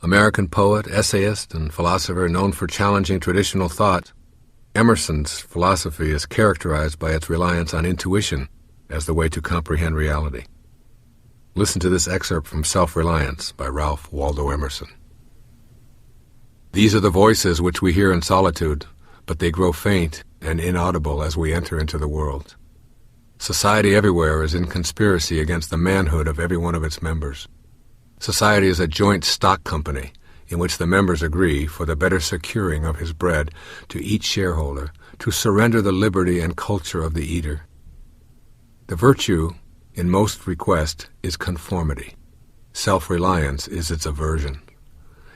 American poet, essayist, and philosopher known for challenging traditional thought, Emerson's philosophy is characterized by its reliance on intuition as the way to comprehend reality. Listen to this excerpt from Self-Reliance by Ralph Waldo Emerson. These are the voices which we hear in solitude, but they grow faint and inaudible as we enter into the world. Society everywhere is in conspiracy against the manhood of every one of its members. Society is a joint stock company in which the members agree, for the better securing of his bread, to each shareholder, to surrender the liberty and culture of the eater. The virtue in most request is conformity. Self-reliance is its aversion.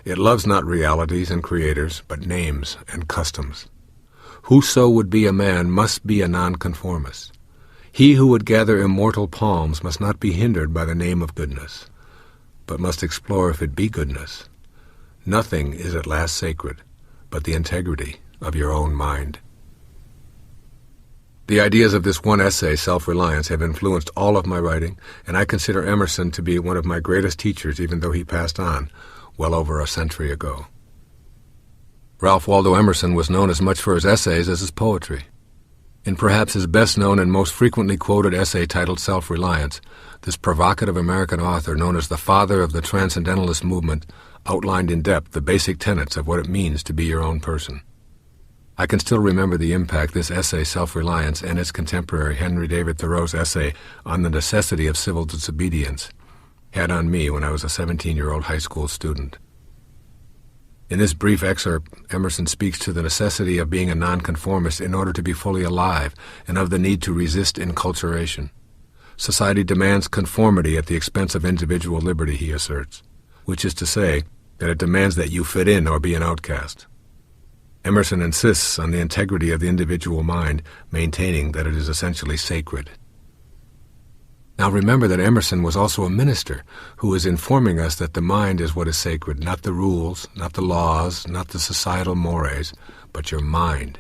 It loves not realities and creators, but names and customs. Whoso would be a man must be a nonconformist. He who would gather immortal palms must not be hindered by the name of goodness, but must explore if it be goodness. Nothing is at last sacred but the integrity of your own mind. The ideas of this one essay, Self-Reliance, have influenced all of my writing, and I consider Emerson to be one of my greatest teachers, even though he passed on well over a century ago. Ralph Waldo Emerson was known as much for his essays as his poetry. In perhaps his best-known and most frequently quoted essay titled Self-Reliance, this provocative American author, known as the father of the Transcendentalist movement, outlined in depth the basic tenets of what it means to be your own person. I can still remember the impact this essay, Self-Reliance, and its contemporary Henry David Thoreau's essay on the necessity of civil disobedience had on me when I was a 17-year-old high school student. In this brief excerpt, Emerson speaks to the necessity of being a nonconformist in order to be fully alive, and of the need to resist enculturation. Society demands conformity at the expense of individual liberty, he asserts, which is to say that it demands that you fit in or be an outcast. Emerson insists on the integrity of the individual mind, maintaining that it is essentially sacred. Now remember that Emerson was also a minister who is informing us that the mind is what is sacred, not the rules, not the laws, not the societal mores, but your mind.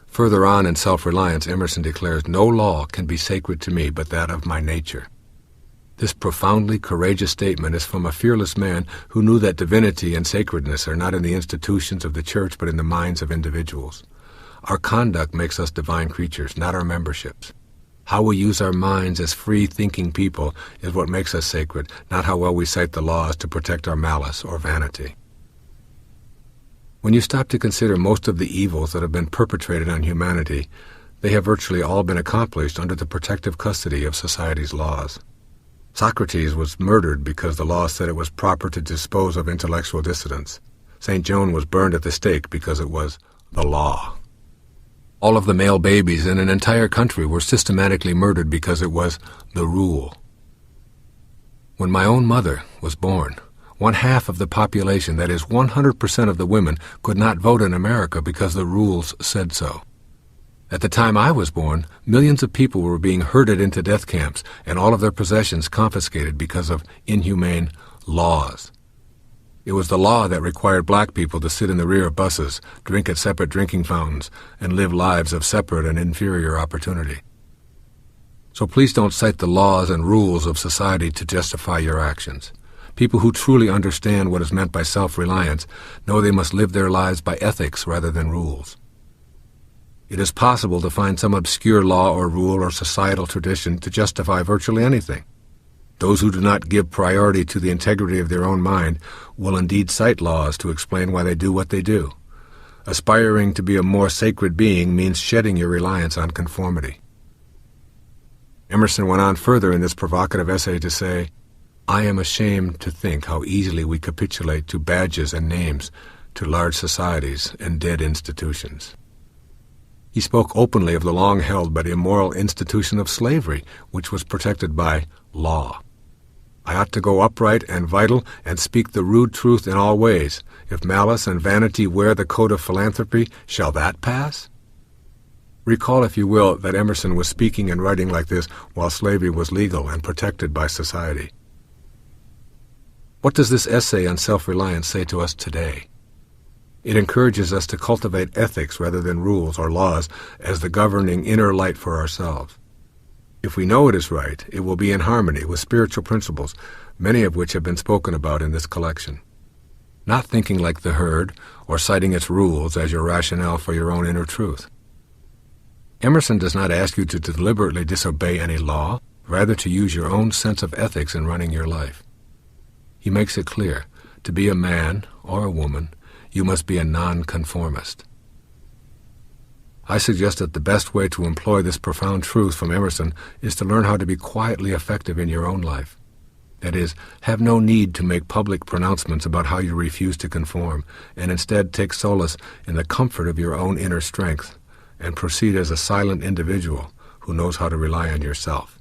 Further on in Self-Reliance, Emerson declares, "No law can be sacred to me but that of my nature." This profoundly courageous statement is from a fearless man who knew that divinity and sacredness are not in the institutions of the church but in the minds of individuals. Our conduct makes us divine creatures, not our memberships. How we use our minds as free-thinking people is what makes us sacred, not how well we cite the laws to protect our malice or vanity. When you stop to consider most of the evils that have been perpetrated on humanity, they have virtually all been accomplished under the protective custody of society's laws. Socrates was murdered because the law said it was proper to dispose of intellectual dissidents. St. Joan was burned at the stake because it was the law. All of the male babies in an entire country were systematically murdered because it was the rule. When my own mother was born, 1/2 of the population, that is 100% of the women, could not vote in America because the rules said so. At the time I was born, millions of people were being herded into death camps and all of their possessions confiscated because of inhumane laws. It was the law that required black people to sit in the rear of buses, drink at separate drinking fountains, and live lives of separate and inferior opportunity. So please don't cite the laws and rules of society to justify your actions. People who truly understand what is meant by self-reliance know they must live their lives by ethics rather than rules. It is possible to find some obscure law or rule or societal tradition to justify virtually anything. Those who do not give priority to the integrity of their own mind will indeed cite laws to explain why they do what they do. Aspiring to be a more sacred being means shedding your reliance on conformity. Emerson went on further in this provocative essay to say, "I am ashamed to think how easily we capitulate to badges and names, to large societies and dead institutions." He spoke openly of the long-held but immoral institution of slavery, which was protected by law. "I ought to go upright and vital and speak the rude truth in all ways. If malice and vanity wear the coat of philanthropy, shall that pass?" Recall, if you will, that Emerson was speaking and writing like this while slavery was legal and protected by society. What does this essay on self-reliance say to us today? It encourages us to cultivate ethics rather than rules or laws as the governing inner light for ourselves. If we know it is right, it will be in harmony with spiritual principles, many of which have been spoken about in this collection. Not thinking like the herd or citing its rules as your rationale for your own inner truth. Emerson does not ask you to deliberately disobey any law, rather to use your own sense of ethics in running your life. He makes it clear, to be a man or a woman, you must be a nonconformist. I suggest that the best way to employ this profound truth from Emerson is to learn how to be quietly effective in your own life. That is, have no need to make public pronouncements about how you refuse to conform, and instead take solace in the comfort of your own inner strength, and proceed as a silent individual who knows how to rely on yourself.